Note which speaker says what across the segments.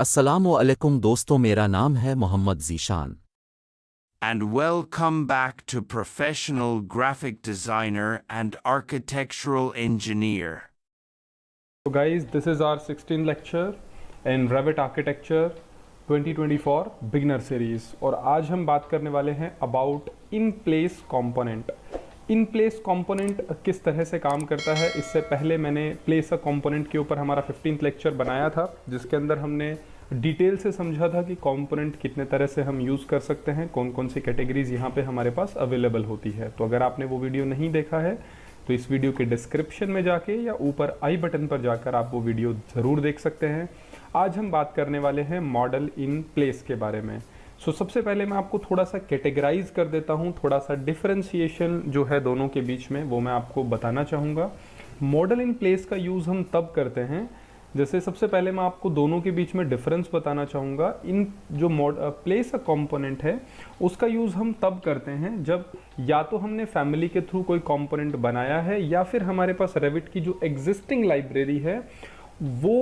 Speaker 1: अस्सलामुअलैकुम दोस्तों, मेरा नाम है Mohammad Zeeshan.
Speaker 2: And welcome back to Professional Graphic Designer and Architectural Engineer.
Speaker 3: So guys, this is our 16th lecture in Revit Architecture 2024 Beginner Series और आज हम बात करने वाले हैं about in place component। in place component किस तरह से काम करता है, इससे पहले मैंने place a component के ऊपर हमारा 15th लेक्चर बनाया था जिसके अंदर हमने डिटेल से समझा था कि कंपोनेंट कितने तरह से हम यूज़ कर सकते हैं, कौन कौन सी कैटेगरीज यहाँ पे हमारे पास अवेलेबल होती है। तो अगर आपने वो वीडियो नहीं देखा है तो इस वीडियो के डिस्क्रिप्शन में जाके या ऊपर आई बटन पर जाकर आप वो वीडियो ज़रूर देख सकते हैं। आज हम बात करने वाले हैं मॉडल इन प्लेस के बारे में। सबसे पहले मैं आपको थोड़ा सा कैटेगराइज कर देता हूँ, थोड़ा सा डिफरेंशिएशन जो है दोनों के बीच में वो मैं आपको बताना चाहूँगा। मॉडल इन प्लेस का यूज़ हम तब करते हैं, जैसे सबसे पहले मैं आपको दोनों के बीच में डिफरेंस बताना चाहूँगा। इन जो प्लेस अ कंपोनेंट है उसका यूज़ हम तब करते हैं जब या तो हमने फैमिली के थ्रू कोई कंपोनेंट बनाया है या फिर हमारे पास रेविट की जो एग्जिस्टिंग लाइब्रेरी है वो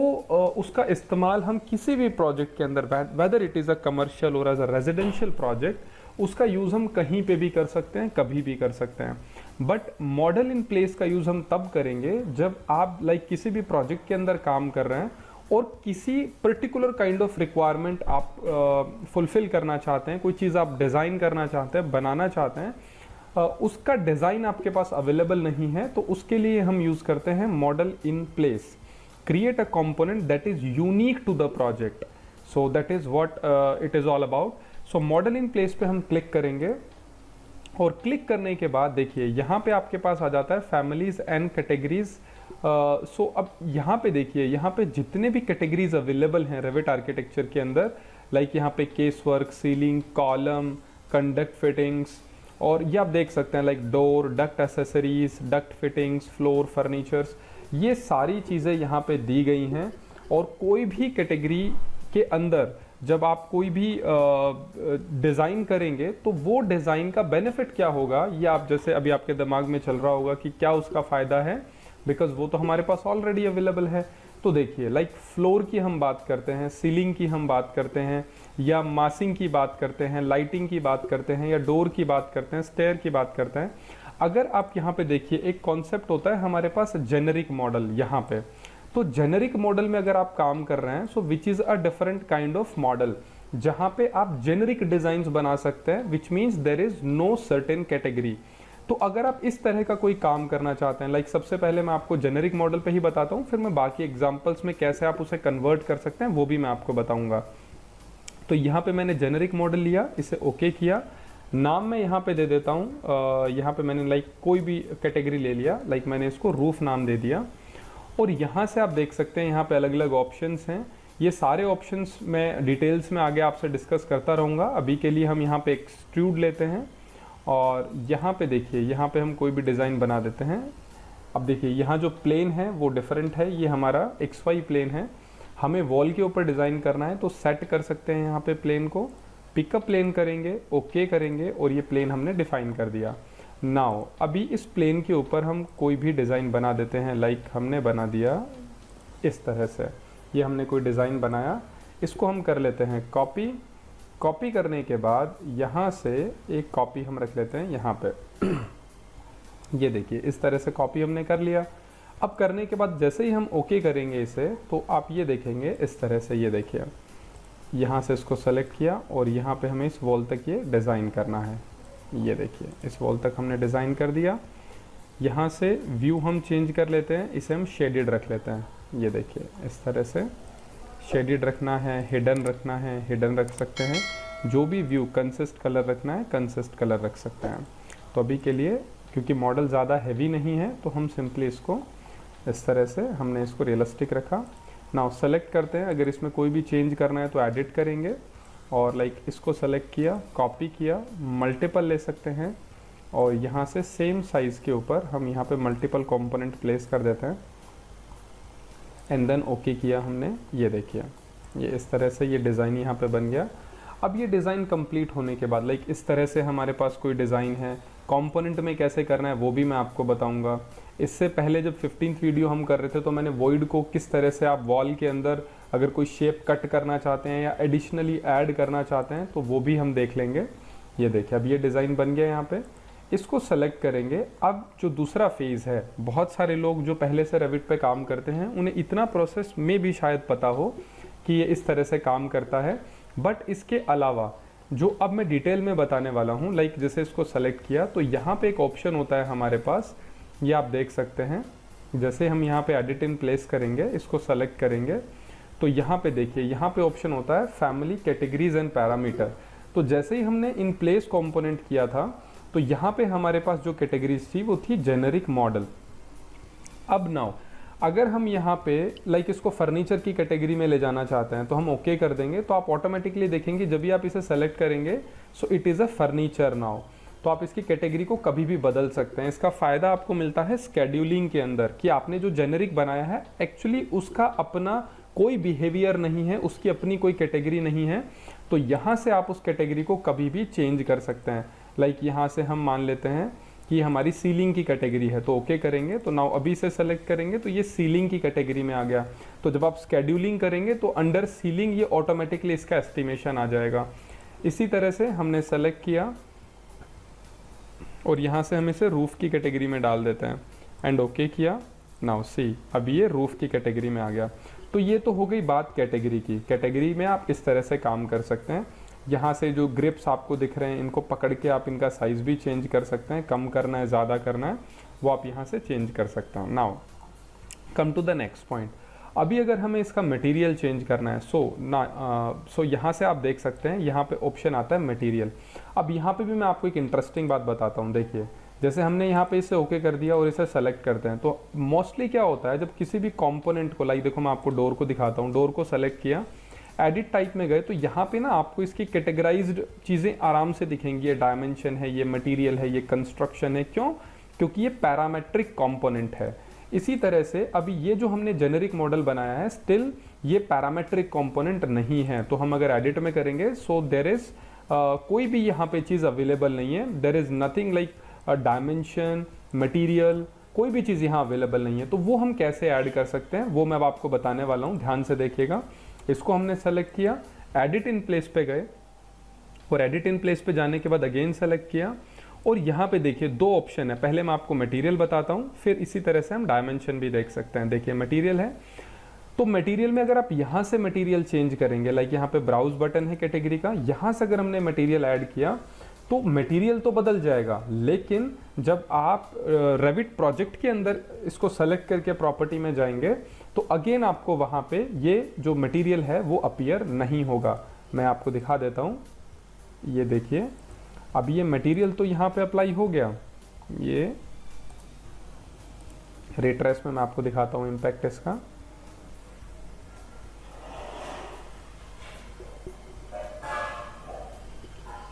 Speaker 3: उसका इस्तेमाल हम किसी भी प्रोजेक्ट के अंदर, whether it is a commercial और एज अ रेजिडेंशियल प्रोजेक्ट, उसका यूज़ हम कहीं पे भी कर सकते हैं, कभी भी कर सकते हैं। बट मॉडल इन प्लेस का यूज़ हम तब करेंगे जब आप किसी भी प्रोजेक्ट के अंदर काम कर रहे हैं और किसी पर्टिकुलर काइंड ऑफ रिक्वायरमेंट आप फुलफिल करना चाहते हैं, कोई चीज़ आप डिज़ाइन करना चाहते हैं, बनाना चाहते हैं, उसका डिज़ाइन आपके पास अवेलेबल नहीं है, तो उसके लिए हम यूज़ करते हैं model in place. Create a component that is unique to the project, so that is what it is all about. So model in place पे हम क्लिक करेंगे और क्लिक करने के बाद देखिए यहाँ पे आपके पास आ जाता है फैमिलीज एंड कैटेगरीज। सो अब यहाँ पे देखिए, यहाँ पे जितने भी कैटेगरीज अवेलेबल हैं रेविट आर्किटेक्चर के अंदर, यहाँ पे case work, ceiling, column, conduct fittings, और ये आप देख सकते हैं door, duct accessories, duct fittings, floor furnitures, ये सारी चीज़ें यहाँ पे दी गई हैं। और कोई भी कैटेगरी के अंदर जब आप कोई भी डिज़ाइन करेंगे तो वो डिज़ाइन का बेनिफिट क्या होगा, ये आप जैसे अभी आपके दिमाग में चल रहा होगा कि क्या उसका फ़ायदा है, बिकॉज वो तो हमारे पास ऑलरेडी अवेलेबल है। तो देखिए फ्लोर की हम बात करते हैं, सीलिंग की हम बात करते हैं, या मासिंग की बात करते हैं, लाइटिंग की बात करते हैं, या डोर की बात करते हैं, स्टेयर की बात करते हैं। अगर आप यहाँ पे देखिए एक कॉन्सेप्ट होता है हमारे पास जेनेरिक मॉडल यहाँ पे। तो जेनेरिक मॉडल में अगर आप काम कर रहे हैं, so which is a different kind of model, जहाँ पे आप जेनेरिक डिज़ाइंस बना सकते हैं, which means there is no certain category. तो अगर आप इस तरह का कोई काम करना चाहते हैं, सबसे पहले मैं आपको जेनेरिक मॉडल पे ही बताता हूँ, फिर मैं बाकी एग्जांपल्स में कैसे आप उसे कन्वर्ट कर सकते हैं वो भी मैं आपको बताऊँगा। तो यहाँ पे मैंने जेनेरिक मॉडल लिया, इसे ओके किया, नाम मैं यहाँ पे दे देता हूँ, यहाँ पे मैंने कोई भी कैटेगरी ले लिया, मैंने इसको रूफ नाम दे दिया। और यहाँ से आप देख सकते हैं यहाँ पे अलग अलग ऑप्शंस हैं। ये सारे ऑप्शंस मैं डिटेल्स में आगे आपसे डिस्कस करता रहूँगा। अभी के लिए हम यहाँ पे एक्सट्रूड लेते हैं और यहाँ पे देखिए, यहाँ पे हम कोई भी डिज़ाइन बना देते हैं। अब देखिए यहाँ जो प्लेन है वो डिफरेंट है, ये हमारा XY प्लेन है। हमें वॉल के ऊपर डिज़ाइन करना है तो सेट कर सकते हैं यहाँ पे प्लेन को, पिकअप प्लेन करेंगे, ओके करेंगे और ये प्लेन हमने डिफाइन कर दिया। नाउ अभी इस प्लेन के ऊपर हम कोई भी डिज़ाइन बना देते हैं। हमने बना दिया इस तरह से, ये हमने कोई डिज़ाइन बनाया, इसको हम कर लेते हैं कॉपी। कॉपी करने के बाद यहाँ से एक कॉपी हम रख लेते हैं यहाँ पे ये देखिए इस तरह से कॉपी हमने कर लिया। अब करने के बाद जैसे ही हम ओके करेंगे इसे, तो आप ये देखेंगे इस तरह से, ये देखिए यहाँ से इसको सेलेक्ट किया और यहाँ पे हमें इस वॉल तक ये डिज़ाइन करना है। ये देखिए इस वॉल तक हमने डिज़ाइन कर दिया। यहाँ से व्यू हम चेंज कर लेते हैं, इसे हम शेडेड रख लेते हैं। ये देखिए इस तरह से शेडेड रखना है, हिडन रखना है, हिडन रख सकते हैं। जो भी व्यू कंसिस्ट कलर रखना है, कंसिस्ट कलर रख सकते हैं। तो अभी के लिए क्योंकि मॉडल ज़्यादा हैवी नहीं है तो हम सिंपली इसको इस तरह से हमने इसको रियलिस्टिक रखा। नाउ सेलेक्ट करते हैं, अगर इसमें कोई भी चेंज करना है तो एडिट करेंगे और इसको सेलेक्ट किया, कॉपी किया, मल्टीपल ले सकते हैं और यहाँ से सेम साइज़ के ऊपर हम यहाँ पे मल्टीपल कंपोनेंट प्लेस कर देते हैं एंड देन ओके किया हमने। ये देखिए ये इस तरह से ये डिज़ाइन यहाँ पे बन गया। अब ये डिज़ाइन कंप्लीट होने के बाद इस तरह से हमारे पास कोई डिज़ाइन है, कंपोनेंट में कैसे करना है वो भी मैं आपको बताऊंगा। इससे पहले जब 15th वीडियो हम कर रहे थे तो मैंने वॉइड को किस तरह से आप वॉल के अंदर अगर कोई शेप कट करना चाहते हैं या एडिशनली ऐड करना चाहते हैं तो वो भी हम देख लेंगे। ये देखिए अब ये डिज़ाइन बन गया यहाँ पे, इसको सेलेक्ट करेंगे। अब जो दूसरा फेज़ है, बहुत सारे लोग जो पहले से रेविट पे काम करते हैं उन्हें इतना प्रोसेस में भी शायद पता हो कि ये इस तरह से काम करता है, बट इसके अलावा जो अब मैं डिटेल में बताने वाला हूँ, लाइक जैसे इसको सेलेक्ट किया तो यहाँ पे एक ऑप्शन होता है हमारे पास, ये आप देख सकते हैं। जैसे हम यहाँ पे एडिट इन प्लेस करेंगे, इसको सेलेक्ट करेंगे तो यहाँ पे देखिए यहाँ पे ऑप्शन होता है फैमिली कैटेगरीज एंड पैरामीटर। तो जैसे ही हमने इन प्लेस कंपोनेंट किया था तो यहाँ पे हमारे पास जो कैटेगरीज थी वो थी जेनेरिक मॉडल। अब नाउ अगर हम यहाँ पे लाइक इसको फर्नीचर की कैटेगरी में ले जाना चाहते हैं तो हम ओके कर देंगे, तो आप ऑटोमेटिकली देखेंगे जब भी आप इसे सेलेक्ट करेंगे so it is a furniture now. तो आप इसकी कैटेगरी को कभी भी बदल सकते हैं। इसका फ़ायदा आपको मिलता है स्केड्यूलिंग के अंदर कि आपने जो जेनेरिक बनाया है एक्चुअली उसका अपना कोई बिहेवियर नहीं है, उसकी अपनी कोई कैटेगरी नहीं है। तो यहाँ से आप उस कैटेगरी को कभी भी चेंज कर सकते हैं। लाइक यहाँ से हम मान लेते हैं कि हमारी सीलिंग की कैटेगरी है तो ओके करेंगे, तो नाउ अभी से सेलेक्ट करेंगे तो ये सीलिंग की कैटेगरी में आ गया। तो जब आप स्केड्यूलिंग करेंगे तो अंडर सीलिंग ये ऑटोमेटिकली इसका एस्टिमेशन आ जाएगा। इसी तरह से हमने सेलेक्ट किया और यहाँ से हम इसे रूफ की कैटेगरी में डाल देते हैं एंड ओके किया। नाउ सी अब ये रूफ की कैटेगरी में आ गया। तो ये तो हो गई बात कैटेगरी की। कैटेगरी में आप इस तरह से काम कर सकते हैं। यहाँ से जो ग्रिप्स आपको दिख रहे हैं इनको पकड़ के आप इनका साइज़ भी चेंज कर सकते हैं, कम करना है ज़्यादा करना है वो आप यहाँ से चेंज कर सकते हैं। Now come to the next point. अभी अगर हमें इसका मटेरियल चेंज करना है सो यहाँ से आप देख सकते हैं यहाँ पे ऑप्शन आता है मटेरियल। अब यहाँ पे भी मैं आपको एक इंटरेस्टिंग बात बताता हूँ। देखिए जैसे हमने यहाँ पे इसे ओके कर दिया और इसे सेलेक्ट करते हैं तो मोस्टली क्या होता है जब किसी भी कंपोनेंट को, लाइक देखो मैं आपको डोर को दिखाता हूँ, डोर को सेलेक्ट किया, एडिट टाइप में गए तो यहाँ पे ना आपको इसकी कैटेगराइज्ड चीज़ें आराम से दिखेंगी। ये डायमेंशन है, ये मटेरियल है, ये कंस्ट्रक्शन है। क्यों? क्योंकि ये पैरामेट्रिक कंपोनेंट है। इसी तरह से अभी ये जो हमने जेनेरिक मॉडल बनाया है स्टिल ये पैरामेट्रिक कंपोनेंट नहीं है। तो हम अगर एडिट में करेंगे सो देयर इज कोई भी यहाँ पे चीज़ अवेलेबल नहीं है। There is nothing like dimension, material, कोई भी चीज़ यहाँ अवेलेबल नहीं है। तो वो हम कैसे ऐड कर सकते हैं वो मैं अब आपको बताने वाला हूँ, ध्यान से देखिएगा। इसको हमने सेलेक्ट किया, एडिट इन प्लेस पे गए और एडिट इन प्लेस पे जाने के बाद अगेन सेलेक्ट किया और यहाँ पे देखिए दो ऑप्शन है। पहले मैं आपको मटेरियल बताता हूँ, फिर इसी तरह से हम डायमेंशन भी देख सकते हैं। देखिए मटेरियल है तो मटेरियल में अगर आप यहाँ से मटेरियल चेंज करेंगे, लाइक यहाँ पे ब्राउज बटन है कैटेगरी का, यहाँ से अगर हमने मटेरियल ऐड किया तो मटेरियल तो बदल जाएगा, लेकिन जब आप रेविट प्रोजेक्ट के अंदर इसको सेलेक्ट करके प्रॉपर्टी में जाएंगे तो अगेन आपको वहाँ पे ये जो मटेरियल है वो अपीयर नहीं होगा। मैं आपको दिखा देता हूँ, ये देखिए अब ये मटेरियल तो यहाँ पे अप्लाई हो गया। ये रेट्रेस में मैं आपको दिखाता हूँ इम्पैक्ट इसका।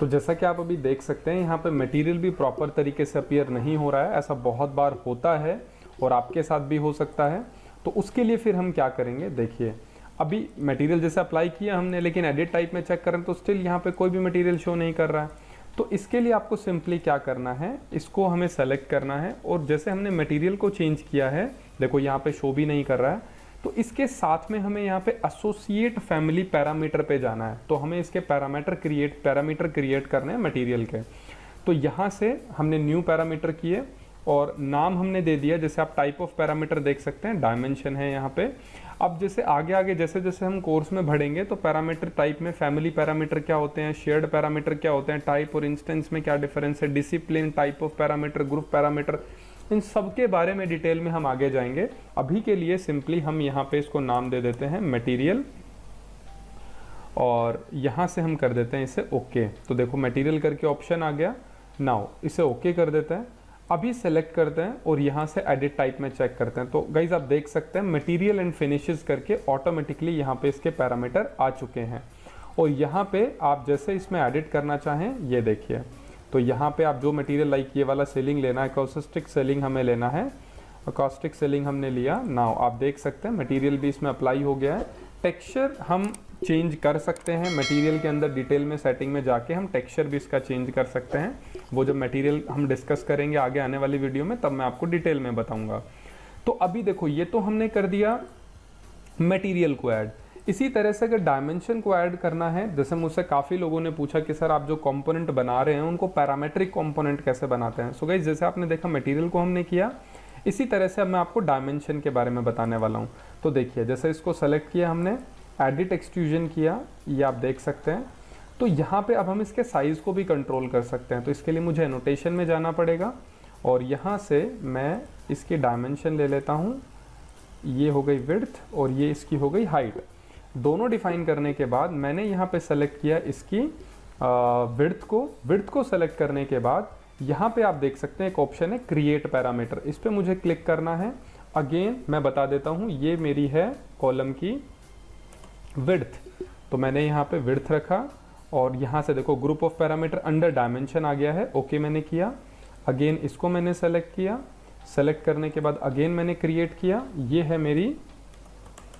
Speaker 3: तो जैसा कि आप अभी देख सकते हैं यहाँ पे मटेरियल भी प्रॉपर तरीके से अपीयर नहीं हो रहा है। ऐसा बहुत बार होता है और आपके साथ भी हो सकता है। तो उसके लिए फिर हम क्या करेंगे, देखिए अभी मटेरियल जैसे अप्लाई किया हमने, लेकिन एडिट टाइप में चेक करें तो स्टिल यहाँ पे कोई भी मटेरियल शो नहीं कर रहा है। तो इसके लिए आपको सिंपली क्या करना है, इसको हमें सेलेक्ट करना है और जैसे हमने मटेरियल को चेंज किया है, देखो यहाँ पे शो भी नहीं कर रहा है, तो इसके साथ में हमें यहाँ पे एसोसिएट फैमिली पैरामीटर पे जाना है। तो हमें इसके पैरामीटर क्रिएट करने हैं मटेरियल के। तो यहाँ से हमने न्यू पैरामीटर किए और नाम हमने दे दिया, जैसे आप टाइप ऑफ पैरामीटर देख सकते हैं, डायमेंशन है यहाँ पे। अब जैसे आगे जैसे जैसे हम कोर्स में बढ़ेंगे तो पैरामीटर टाइप में फैमिली पैरामीटर क्या होते हैं, शेयर्ड पैरामीटर क्या होते हैं, टाइप और इंस्टेंस में क्या डिफरेंस है, discipline, type of parameter, group parameter, इन सब के बारे में डिटेल में हम आगे जाएंगे। अभी के लिए सिंपली हम यहाँ पे इसको नाम दे देते हैं मटेरियल और यहाँ से हम कर देते हैं इसे ओके। तो देखो मटेरियल करके ऑप्शन आ गया। नाउ इसे ओके कर देते हैं, अभी सेलेक्ट करते हैं और यहाँ से एडिट टाइप में चेक करते हैं। तो गाइज आप देख सकते हैं मटेरियल एंड फिनिशेस करके ऑटोमेटिकली यहाँ पे इसके पैरामीटर आ चुके हैं। और यहाँ पे आप जैसे इसमें एडिट करना चाहें, ये देखिए, तो यहाँ पे आप जो मटेरियल लाइक ये वाला सेलिंग लेना है, अकॉस्टिक सेलिंग हमें लेना है, अकॉस्टिक सेलिंग हमने लिया। नाउ आप देख सकते हैं मटेरियल भी इसमें अप्लाई हो गया है। टेक्सचर हम चेंज कर सकते हैं, मटेरियल के अंदर डिटेल में सेटिंग में जाके हम टेक्सचर भी इसका चेंज कर सकते हैं। वो जब मटेरियल हम डिस्कस करेंगे आगे आने वाली वीडियो में तब मैं आपको डिटेल में बताऊंगा। तो अभी देखो ये तो हमने कर दिया मटेरियल को ऐड। इसी तरह से अगर डायमेंशन को ऐड करना है, जैसे मुझसे काफ़ी लोगों ने पूछा कि सर आप जो कंपोनेंट बना रहे हैं उनको पैरामेट्रिक कंपोनेंट कैसे बनाते हैं। सो गाइस जैसे आपने देखा मटेरियल को हमने किया, इसी तरह से अब मैं आपको डायमेंशन के बारे में बताने वाला हूँ। तो देखिए जैसे इसको सेलेक्ट किया हमने, एडिट एक्सट्रूजन किया, ये आप देख सकते हैं। तो यहाँ पे अब हम इसके साइज़ को भी कंट्रोल कर सकते हैं। तो इसके लिए मुझे एनोटेशन में जाना पड़ेगा और यहाँ से मैं इसकी डायमेंशन ले लेता हूँ। ये हो गई विड्थ और ये इसकी हो गई हाइट। दोनों डिफाइन करने के बाद मैंने यहाँ पे सेलेक्ट किया इसकी विड्थ को सेलेक्ट करने के बाद यहाँ पे आप देख सकते हैं एक ऑप्शन है क्रिएट पैरामीटर, इस पे मुझे क्लिक करना है। अगेन मैं बता देता हूँ, ये मेरी है कॉलम की विड्थ, तो मैंने यहाँ पे विड्थ रखा और यहाँ से देखो group of parameter under dimension आ गया है। ओके मैंने किया। अगेन इसको मैंने सेलेक्ट किया, सेलेक्ट करने के बाद अगेन मैंने क्रिएट किया। ये है मेरी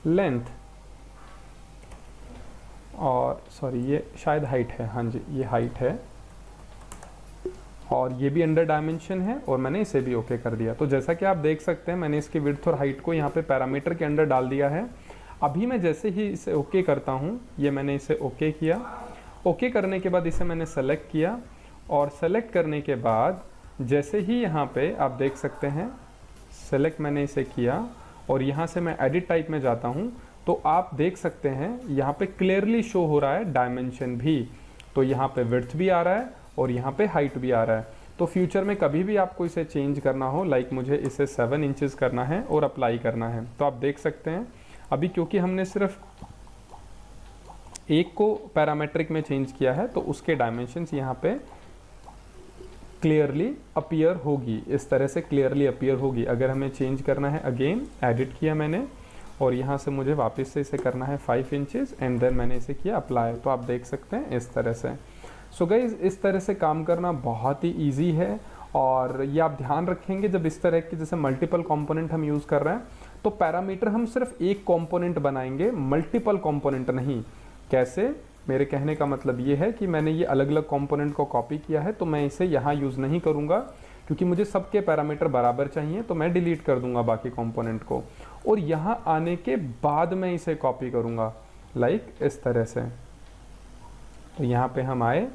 Speaker 3: लेंथ और सॉरी ये शायद हाइट है, हाँ जी ये हाइट है और ये भी अंडर डायमेंशन है और मैंने इसे भी ओके कर दिया। तो जैसा कि आप देख सकते हैं मैंने इसकी विड्थ और हाइट को यहाँ पे पैरामीटर के अंडर डाल दिया है। अभी मैं जैसे ही इसे ओके करता हूँ, ये मैंने इसे ओके किया। ओके करने के बाद इसे मैंने सेलेक्ट किया और सेलेक्ट करने के बाद जैसे ही यहाँ पे आप देख सकते हैं सेलेक्ट मैंने इसे किया और यहाँ से मैं एडिट टाइप में जाता हूँ, तो आप देख सकते हैं यहाँ पे क्लियरली शो हो रहा है डायमेंशन भी। तो यहाँ पे विड्थ भी आ रहा है और यहाँ पे हाइट भी आ रहा है। तो फ्यूचर में कभी भी आपको इसे चेंज करना हो, लाइक मुझे इसे 7 इंचेस करना है और अप्लाई करना है, तो आप देख सकते हैं अभी क्योंकि हमने सिर्फ एक को पैरामेट्रिक में चेंज किया है तो उसके डायमेंशंस यहाँ पे क्लियरली अपीयर होगी, इस तरह से क्लियरली अपीयर होगी। अगर हमें चेंज करना है, अगेन एडिट किया मैंने और यहाँ से मुझे वापस से इसे करना है 5 इंचेस एंड देन मैंने इसे किया अप्लाई, तो आप देख सकते हैं इस तरह से। सो गाइस इस तरह से काम करना बहुत ही ईजी है और ये आप ध्यान रखेंगे जब इस तरह के जैसे मल्टीपल कंपोनेंट हम यूज़ कर रहे हैं तो पैरामीटर हम सिर्फ एक कंपोनेंट बनाएंगे, मल्टीपल कंपोनेंट नहीं। कैसे? मेरे कहने का मतलब ये है कि मैंने ये अलग अलग कंपोनेंट को कॉपी किया है तो मैं इसे यहाँ यूज़ नहीं करूँगा क्योंकि मुझे सबके पैरामीटर बराबर चाहिए, तो मैं डिलीट कर दूंगा बाकी कंपोनेंट को और यहाँ आने के बाद मैं इसे कॉपी करूँगा लाइक इस तरह से। तो यहाँ पे हम आए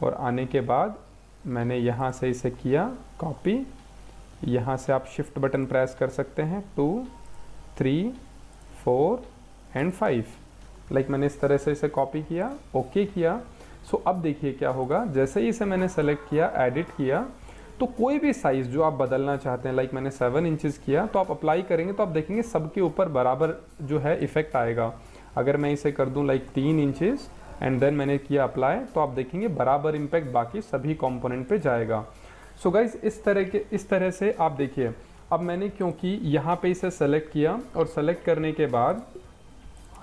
Speaker 3: और आने के बाद मैंने यहाँ से इसे किया कॉपी। यहाँ से आप शिफ्ट बटन प्रेस कर सकते हैं 2, 3, 4 एंड 5, लाइक मैंने इस तरह से इसे कॉपी किया, ओके किया। सो अब देखिए क्या होगा, जैसे ही इसे मैंने सेलेक्ट किया, एडिट किया, तो कोई भी साइज़ जो आप बदलना चाहते हैं, लाइक मैंने 7 इंचेस किया, तो आप अप्लाई करेंगे तो आप देखेंगे सबके ऊपर बराबर जो है इफेक्ट आएगा। अगर मैं इसे कर दूं लाइक 3 इंचेस एंड देन मैंने किया अप्लाई, तो आप देखेंगे बराबर इम्पैक्ट बाकी सभी कंपोनेंट पे जाएगा। सो गाइज इस तरह से आप देखिए, अब मैंने क्योंकि यहाँ पे इसे सेलेक्ट किया और सेलेक्ट करने के बाद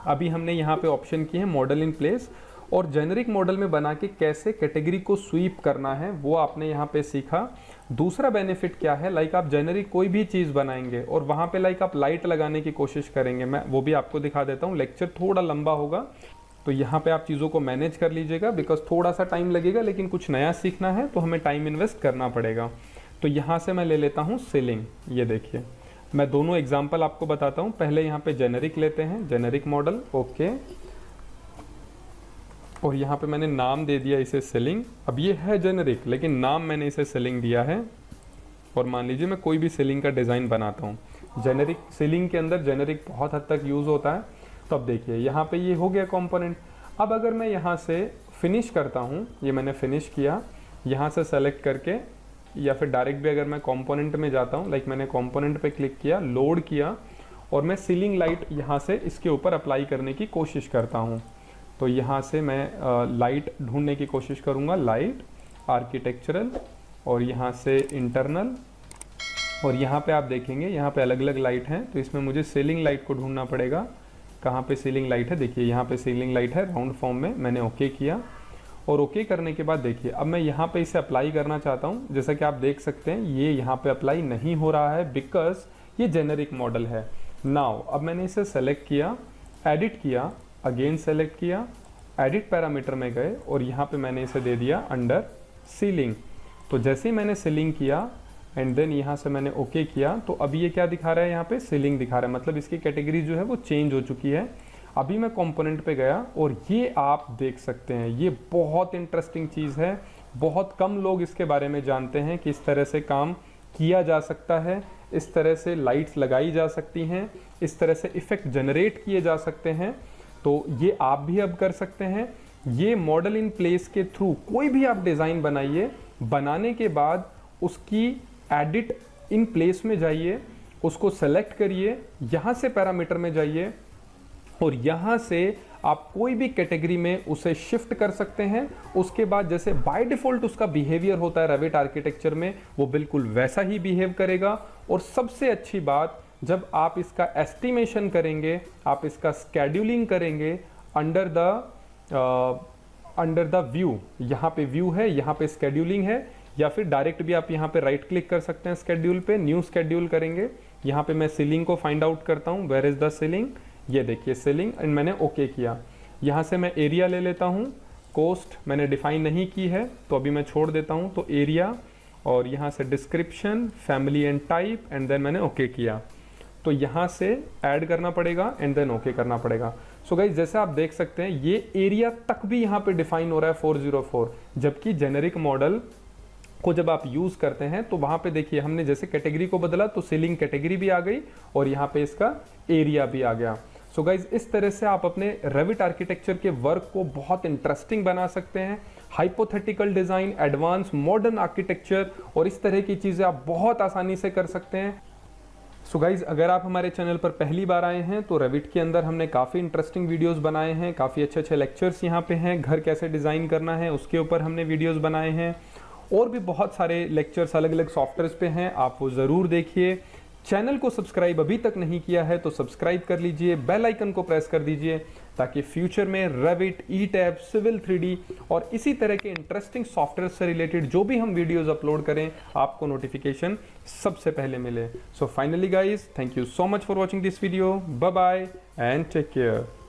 Speaker 3: अभी हमने यहाँ पे ऑप्शन किए हैं मॉडल इन प्लेस और जेनेरिक मॉडल में बना के कैसे कैटेगरी को स्वीप करना है वो आपने यहाँ पे सीखा। दूसरा बेनिफिट क्या है, लाइक आप जेनेरिक कोई भी चीज़ बनाएंगे और वहाँ पे लाइक आप लाइट लगाने की कोशिश करेंगे, मैं वो भी आपको दिखा देता हूँ। लेक्चर थोड़ा लंबा होगा तो यहाँ पे आप चीज़ों को मैनेज कर लीजिएगा बिकॉज थोड़ा सा टाइम लगेगा, लेकिन कुछ नया सीखना है तो हमें टाइम इन्वेस्ट करना पड़ेगा। तो यहाँ से मैं ले लेता हूँ सीलिंग। ये देखिए मैं दोनों एग्जाम्पल आपको बताता हूँ। पहले यहाँ पे जेनेरिक लेते हैं, जेनेरिक मॉडल, ओके, और यहाँ पे मैंने नाम दे दिया इसे सीलिंग। अब ये है जेनेरिक लेकिन नाम मैंने इसे सीलिंग दिया है। और मान लीजिए मैं कोई भी सीलिंग का डिज़ाइन बनाता हूँ, जेनेरिक सीलिंग के अंदर जेनेरिक बहुत हद तक यूज़ होता है। तो अब देखिए यहाँ पे ये हो गया कंपोनेंट। अब अगर मैं यहाँ से फिनिश करता हूँ, ये मैंने फिनिश किया, यहाँ से सेलेक्ट करके या फिर डायरेक्ट भी अगर मैं कंपोनेंट में जाता हूँ, लाइक मैंने कंपोनेंट पे क्लिक किया, लोड किया और मैं सीलिंग लाइट यहाँ से इसके ऊपर अप्लाई करने की कोशिश करता हूँ। तो यहाँ से मैं लाइट ढूंढने की कोशिश करूँगा, लाइट आर्किटेक्चरल और यहाँ से इंटरनल, और यहाँ पे आप देखेंगे यहाँ पे अलग अलग लाइट हैं, तो इसमें मुझे सीलिंग लाइट को ढूंढना पड़ेगा। कहाँ पे सीलिंग लाइट है, देखिए यहाँ पे सीलिंग लाइट है राउंड फॉर्म में, मैंने ओके किया। और ओके करने के बाद देखिए अब मैं यहाँ पे इसे अप्लाई करना चाहता हूँ। जैसा कि आप देख सकते हैं ये यहाँ पे अप्लाई नहीं हो रहा है बिकॉज ये जेनेरिक मॉडल है। नाउ अब मैंने इसे सेलेक्ट किया, एडिट किया, अगेन सेलेक्ट किया, एडिट पैरामीटर में गए और यहाँ पे मैंने इसे दे दिया अंडर सीलिंग। तो जैसे ही मैंने सीलिंग किया एंड देन यहाँ से मैंने ओके किया, तो अभी ये क्या दिखा रहा है, यहाँ पे सीलिंग दिखा रहा है, मतलब इसकी कैटेगरी जो है वो चेंज हो चुकी है। अभी मैं कंपोनेंट पे गया और ये आप देख सकते हैं, ये बहुत इंटरेस्टिंग चीज़ है। बहुत कम लोग इसके बारे में जानते हैं कि इस तरह से काम किया जा सकता है, इस तरह से लाइट्स लगाई जा सकती हैं, इस तरह से इफ़ेक्ट जनरेट किए जा सकते हैं। तो ये आप भी अब कर सकते हैं। ये मॉडल इन प्लेस के थ्रू कोई भी आप डिज़ाइन बनाइए, बनाने के बाद उसकी एडिट इन प्लेस में जाइए, उसको सेलेक्ट करिए, यहाँ से पैरामीटर में जाइए और यहाँ से आप कोई भी कैटेगरी में उसे शिफ्ट कर सकते हैं। उसके बाद जैसे बाय डिफ़ॉल्ट उसका बिहेवियर होता है रेविट आर्किटेक्चर में, वो बिल्कुल वैसा ही बिहेव करेगा। और सबसे अच्छी बात, जब आप इसका एस्टिमेशन करेंगे, आप इसका स्केड्यूलिंग करेंगे अंडर द व्यू, यहाँ पे व्यू है, यहाँ पे स्केड्यूलिंग है, या फिर डायरेक्ट भी आप यहाँ पे राइट क्लिक कर सकते हैं स्केड्यूल पे, न्यू स्केड्यूल करेंगे। यहाँ पे मैं सीलिंग को फाइंड आउट करता हूँ, वेयर इज द सीलिंग, ये देखिए सीलिंग, एंड मैंने ओके किया। यहाँ से मैं एरिया ले लेता हूँ, कोस्ट मैंने डिफाइन नहीं की है तो अभी मैं छोड़ देता हूँ, तो एरिया, और यहाँ से description, family and type, and then मैंने ओके किया। तो यहाँ से ऐड करना पड़ेगा एंड देन ओके करना पड़ेगा। सो गाइस, जैसे आप देख सकते हैं ये एरिया तक भी यहाँ पे डिफाइन हो रहा है 404, जबकि जेनेरिक मॉडल को जब आप यूज़ करते हैं तो वहाँ पे देखिए हमने जैसे कैटेगरी को बदला तो सीलिंग कैटेगरी भी आ गई और यहाँ पे इसका एरिया भी आ गया। सो गाइज, इस तरह से आप अपने रेविट आर्किटेक्चर के वर्क को बहुत इंटरेस्टिंग बना सकते हैं। Hypothetical design, advance modern architecture और इस तरह की चीज़ें आप बहुत आसानी से कर सकते हैं। सो गाइज, अगर आप हमारे चैनल पर पहली बार आए हैं तो रेविट के अंदर हमने काफ़ी इंटरेस्टिंग वीडियोस बनाए हैं, काफ़ी अच्छे अच्छे लेक्चर्स यहाँ पे हैं। घर कैसे डिज़ाइन करना है उसके ऊपर हमने वीडियोस बनाए हैं, और भी बहुत सारे लेक्चर्स अलग अलग सॉफ्टवेयर्स पे हैं, आप वो ज़रूर देखिए। चैनल को सब्सक्राइब अभी तक नहीं किया है तो सब्सक्राइब कर लीजिए, बेल आइकन को प्रेस कर दीजिए, ताकि फ्यूचर में रेविट, ईटैब, सिविल 3D और इसी तरह के इंटरेस्टिंग सॉफ्टवेयर से रिलेटेड जो भी हम वीडियोस अपलोड करें आपको नोटिफिकेशन सबसे पहले मिले। So finally guys, thank you so much for watching this video, bye bye and take care.